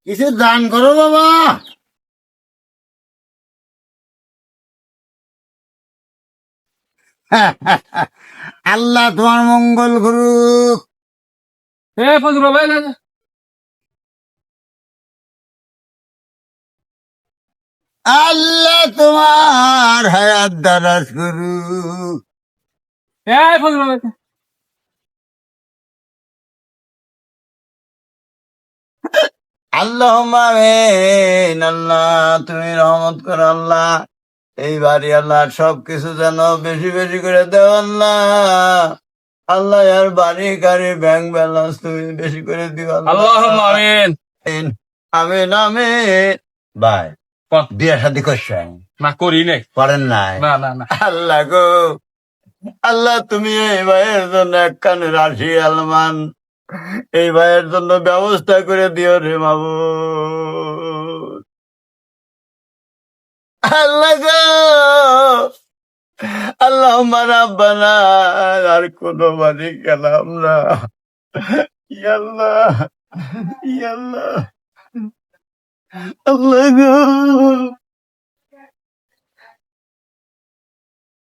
কিছু দান করো বাবা। আল্লাহ তোমার মঙ্গল করুক। ফজল ভাই আল্লাহ তোমার হায়াত দারাজ করুক। ফজল ভাই আল্লাহ আমিন। আল্লাহ তুমি রহমত করো আল্লাহ। এই বাড়ি আল্লাহ সবকিছু যেন বেশি বেশি করে দেও আল্লাহ। আল্লাহ আর বাড়ি গাড়ি ব্যাংক ব্যালেন্স তুমি বেশি করে দিও আল্লাহ। আমিন। আমিন আমিন। ভাই বিয়ে শাদী করছেন? না করি নাই। করেন নাই? না না না। আল্লাহ গো, আল্লাহ তুমি এই ভাইয়ের জন্য এক কানে রাশি আলমান এই ভাইয়ের জন্য ব্যবস্থা করে দিও রে মাবুদ। আল্লাহ গো, আল্লাহ রাব্বানা, আর কোনো বাড়ি গেলাম না। ইয়াল্লাহ, ইয়াল্লাহ, আল্লাহ গো।